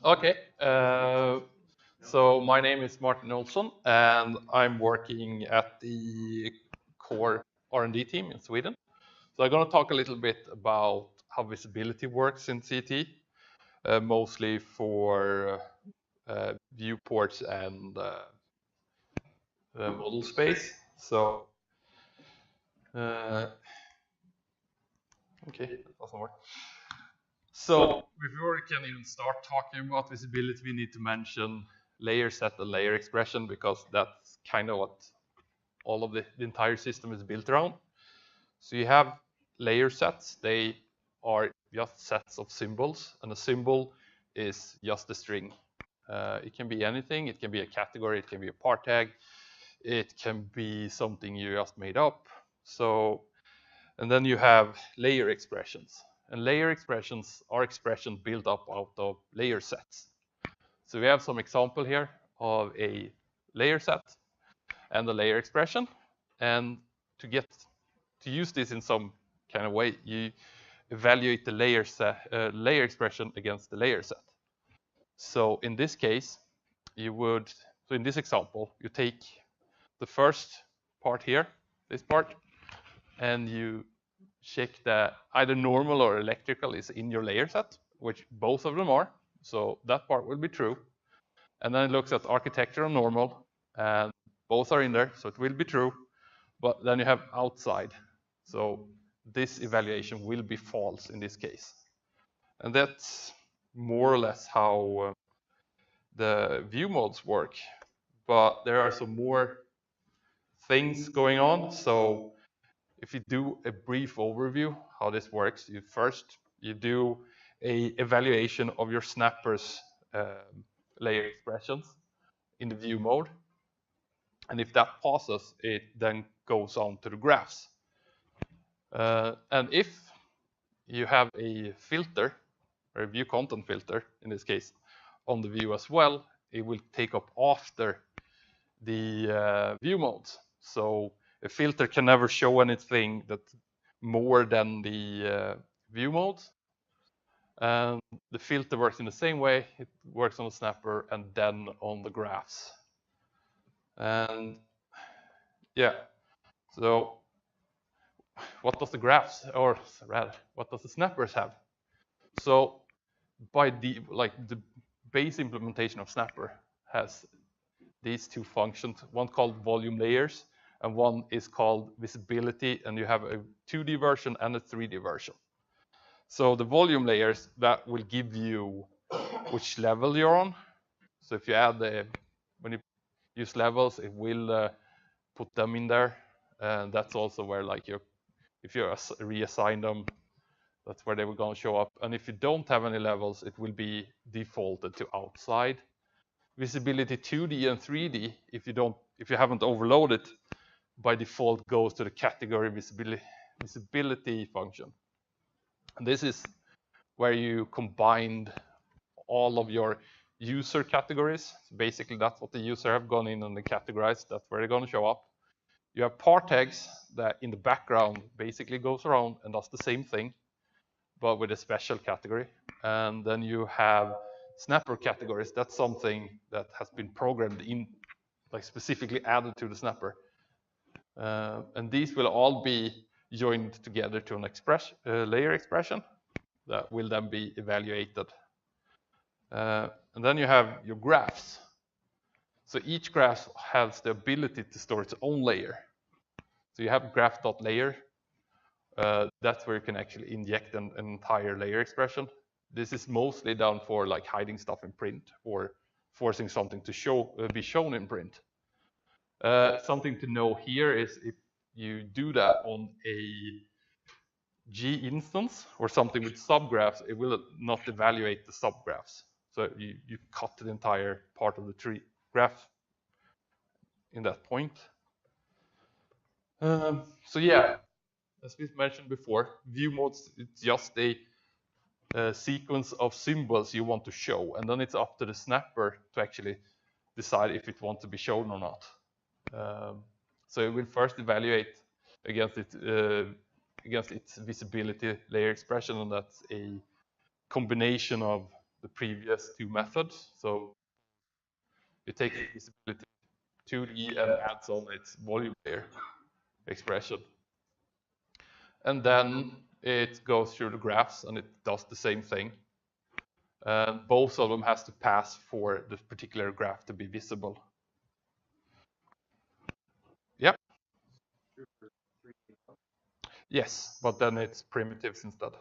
Okay, so my name is Martin Olsson, and I'm working at the core R&D team in Sweden. So I'm going to talk a little bit about how visibility works in CT, mostly for viewports and model space. So, okay, that doesn't work. So before we can even start talking about visibility, we need to mention layer set and layer expression, because that's kind of what all of the entire system is built around. So you have layer sets. They are just sets of symbols, and a symbol is just a string. It can be anything. It can be a category. It can be a part tag. It can be something you just made up. So, and then you have layer expressions. And layer expressions are expressions built up out of layer sets. So we have some example here of a layer set and a layer expression. And to use this in some kind of way, you evaluate the layer expression against the layer set. So in this case, so in this example, you take the first part here, this part, and you check that either normal or electrical is in your layer set, which both of them are. So that part will be true. And then it looks at architecture and normal, and both are in there, so it will be true. But then you have outside. So this evaluation will be false in this case. And that's more or less how the view modes work. But there are some more things going on. So if you do a brief overview how this works, you do a evaluation of your snapper's layer expressions in the view mode. And if that passes, it then goes on to the graphs. And if you have a filter, or a view content filter in this case, on the view as well, it will take up after the view modes. So a filter can never show anything that's more than the view modes. And the filter works in the same way. It works on the snapper and then on the graphs. And yeah, so what does the graphs, or rather, what does the snappers have? So by the base implementation of snapper has these two functions, one called volume layers and one is called visibility, and you have a 2D version and a 3D version. So the volume layers, that will give you which level you're on. So if you add when you use levels, it will put them in there, and that's also where if you reassign them, that's where they were going to show up. And if you don't have any levels, it will be defaulted to outside. Visibility 2D and 3D, if you haven't overloaded, by default goes to the category visibility function. And this is where you combined all of your user categories. So basically, that's what the user have gone in and categorized. That's where they're going to show up. You have part tags that in the background basically goes around and does the same thing, but with a special category. And then you have snapper categories. That's something that has been programmed in, specifically added to the snapper. And these will all be joined together to an layer expression that will then be evaluated. And then you have your graphs. So each graph has the ability to store its own layer. So you have graph.layer. That's where you can actually inject an entire layer expression. This is mostly done for hiding stuff in print or forcing something to be shown in print. Something to know here is if you do that on a G instance or something with subgraphs, it will not evaluate the subgraphs. So you cut the entire part of the tree graph in that point. So yeah, as we mentioned before, view modes, it's just a sequence of symbols you want to show, and then it's up to the snapper to actually decide if it wants to be shown or not. So it will first evaluate against its visibility layer expression, and that's a combination of the previous two methods. So you take the visibility 2D and adds on its volume layer expression. And then it goes through the graphs and it does the same thing. And both of them has to pass for the particular graph to be visible. Yeah. Yes, but then it's primitives instead.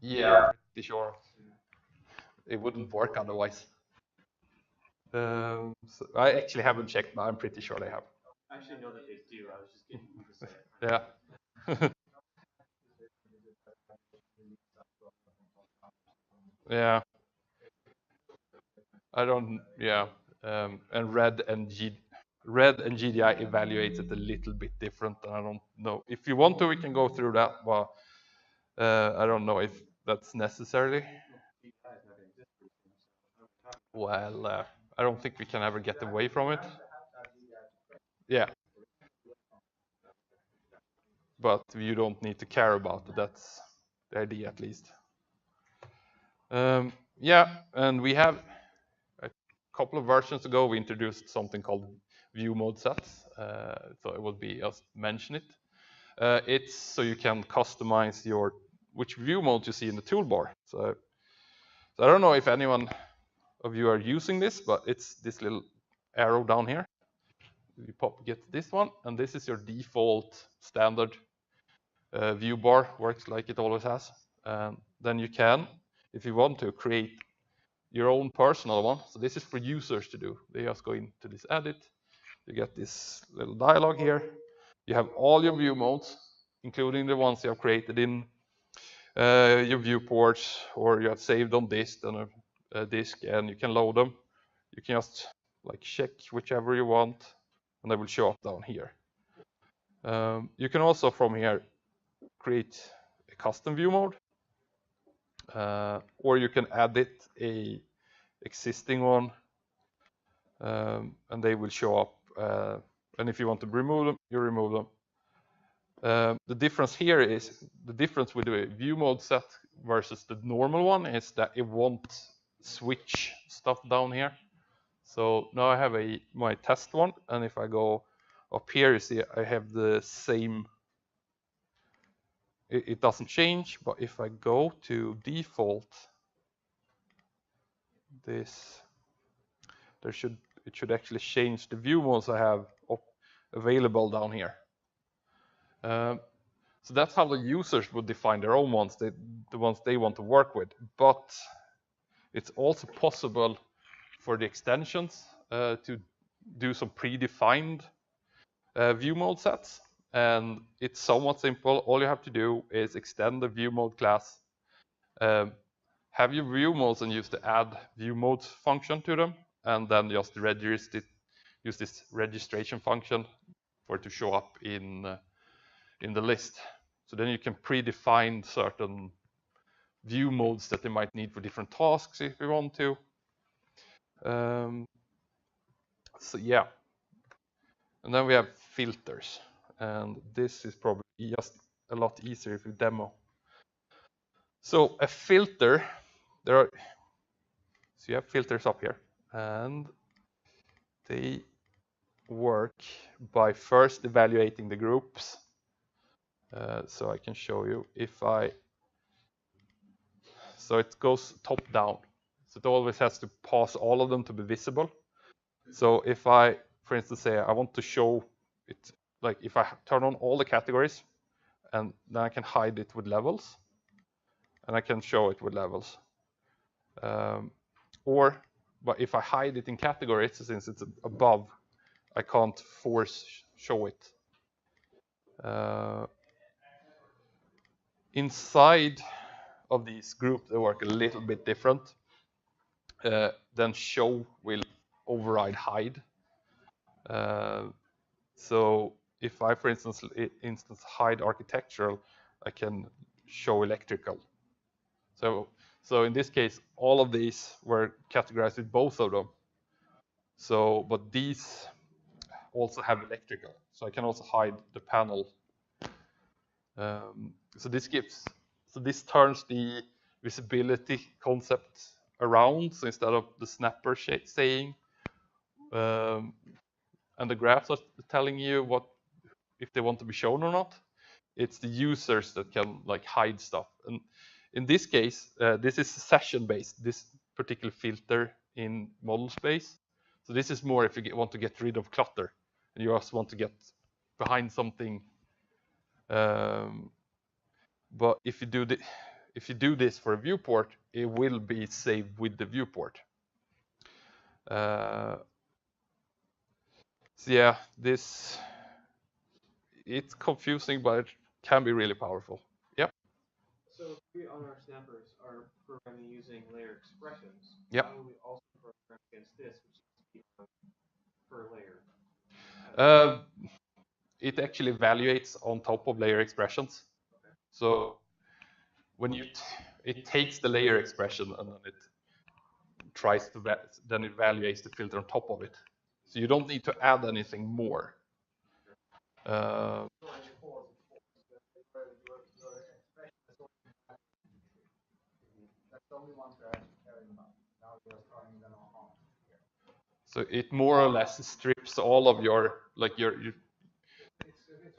Yeah, pretty sure. It wouldn't work otherwise. So I actually haven't checked, but I'm pretty sure they have. I actually know that they do. I was just getting you to say it. Yeah. Yeah. I don't. Yeah. And Red and GDI evaluates it a little bit different. I don't know. If you want to, we can go through that, but I don't know if that's necessary. Well, I don't think we can ever get away from it. Yeah. But you don't need to care about it. That's the idea, at least. Yeah, and we have a couple of versions ago, we introduced something called ViewMode sets. So it would be just mention it. It's so you can customize which view mode you see in the toolbar. So I don't know if anyone of you are using this, but it's this little arrow down here. You get this one, and this is your default standard view bar. Works like it always has. Then you can, if you want to, create your own personal one. So this is for users to do. They just go into this edit. You get this little dialog here. You have all your view modes, including the ones you have created in your viewports, or you have saved on disk on a disk, and you can load them. You can just like check whichever you want, and they will show up down here. You can also from here create a custom view mode, or you can edit a existing one, and they will show up. And if you want to remove them, you remove them. The difference here is the difference with the view mode set versus the normal one is that it won't switch stuff down here. So now I have my test one, and if I go up here, you see I have the same. It doesn't change, but if I go to default, it should actually change the view modes I have available down here. So that's how the users would define their own ones, the ones they want to work with. But it's also possible for the extensions to do some predefined view mode sets. And it's somewhat simple. All you have to do is extend the view mode class, have your view modes and use the add view modes function to them, and then just use this registration function for it to show up in the list. So then you can predefine certain view modes that they might need for different tasks if you want to. So yeah. And then we have filters. And this is probably just a lot easier if you demo. So a filter, so you have filters up here, and they work by first evaluating the groups. So I can show you so it goes top down. So it always has to pass all of them to be visible. So if I, for instance, say I want to show it, like if I turn on all the categories, and then I can hide it with levels, and I can show it with levels. But if I hide it in categories, since it's above, I can't force show it. Inside of these groups, they work a little bit different. Then show will override hide. So if I, for instance, hide architectural, I can show electrical. So in this case, all of these were categorized with both of them. But these also have electrical. So I can also hide the panel. So this turns the visibility concept around. So instead of the snapper saying, and the graphs are telling you what if they want to be shown or not, it's the users that can like hide stuff. And in this case, this is session based. This particular filter in model space. So this is more if you want to get rid of clutter and you also want to get behind something. But if you do this for a viewport, it will be saved with the viewport. So yeah, it's confusing, but it can be really powerful. Yep. So if we on our snappers are programming using layer expressions, yep. how do we also program against this, which is per layer? It actually evaluates on top of layer expressions. Okay. So when it takes the layer expression and then it tries to then it evaluates the filter on top of it. So you don't need to add anything more. So it more or less strips all of your like your. It's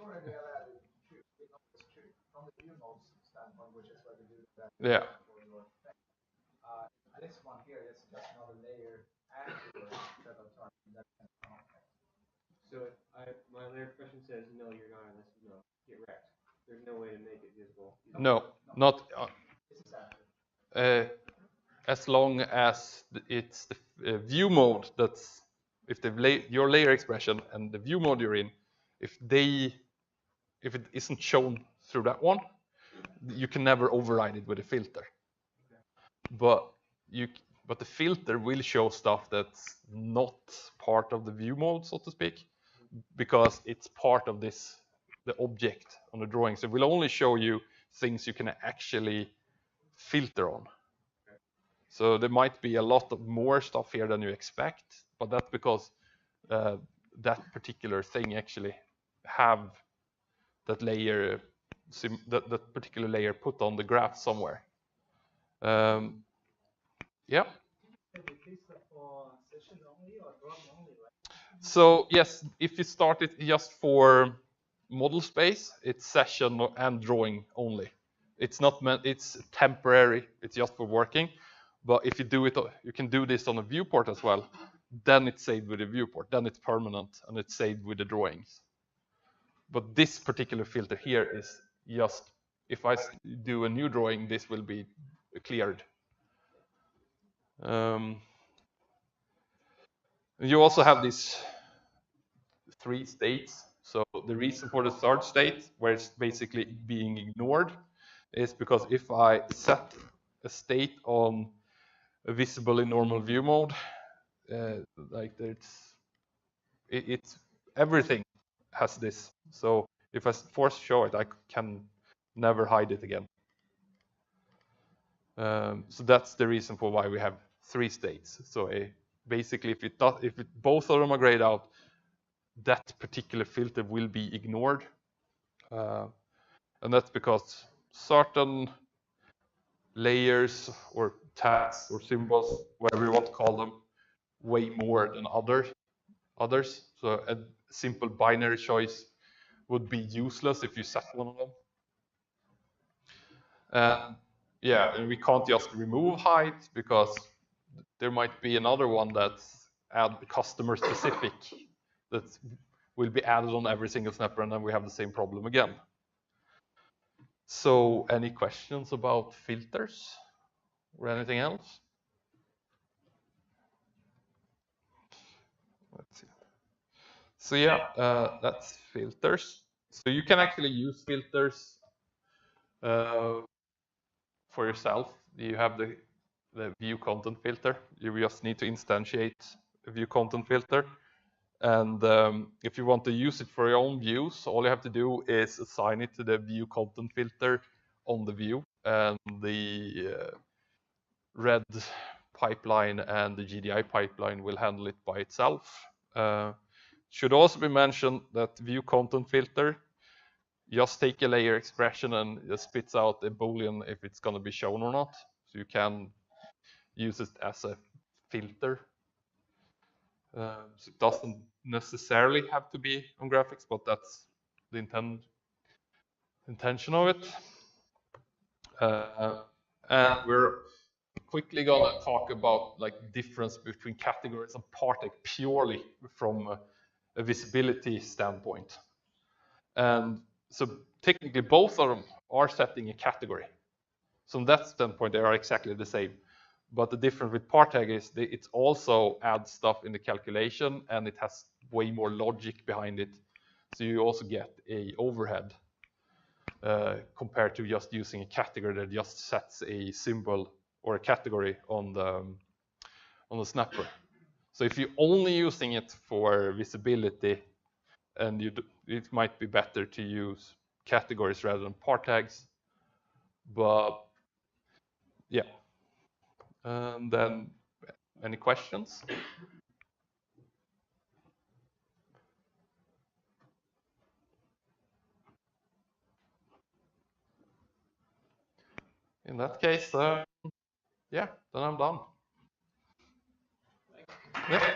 already allowed from the ViewModes standpoint, which is where we do that. Yeah. This one here is just another layer afterwards instead of turning that kind of context. So my layer expression says no, you're not unless you know get wrecked. There's no way to make it visible. No, not. As long as it's the view mode that's if your layer expression and the view mode you're in, if it isn't shown through that one, you can never override it with a filter. But the filter will show stuff that's not part of the view mode, so to speak, because it's part of the object on the drawing. So it will only show you things you can actually filter on. So there might be a lot of more stuff here than you expect, but that's because that particular thing actually have that layer, that particular layer put on the graph somewhere. Yeah. So yes, if you start it just for model space, it's session and drawing only. It's not meant. It's temporary. It's just for working. But if you do it, you can do this on a viewport as well. Then it's saved with a viewport. Then it's permanent and it's saved with the drawings. But this particular filter here is just if I do a new drawing, this will be cleared. You also have these 3 states. So the reason for the third state, where it's basically being ignored, is because if I set a state on a visible in normal view mode, like it's everything has this. So if I force show it, I can never hide it again. So that's the reason for why we have 3 states. So basically, if both of them are grayed out, that particular filter will be ignored, and that's because certain layers or tags or symbols, whatever you want to call them, weigh more than others. So a simple binary choice would be useless if you set one of them. Yeah, and we can't just remove height because there might be another one that's customer specific that will be added on every single snapper, and then we have the same problem again. So any questions about filters or anything else? Let's see. So yeah, that's filters. So you can actually use filters for yourself. You have the view content filter. You just need to instantiate a view content filter. And if you want to use it for your own views, all you have to do is assign it to the view content filter on the view, and the red pipeline and the GDI pipeline will handle it by itself. Should also be mentioned that view content filter just take a layer expression and just spits out a boolean if it's going to be shown or not. So you can use it as a filter. So it doesn't necessarily have to be on graphics, but that's the intention of it. And we're quickly gonna talk about like difference between categories and part tag purely from a visibility standpoint. And so technically both of them are setting a category. So from that standpoint, they are exactly the same. But the difference with part tag is it also adds stuff in the calculation and it has way more logic behind it. So you also get a overhead compared to just using a category that just sets a symbol or a category on the snapper. So if you're only using it for visibility, and it might be better to use categories rather than part tags. But yeah. And then any questions? In that case, yeah, then I'm done. Yeah.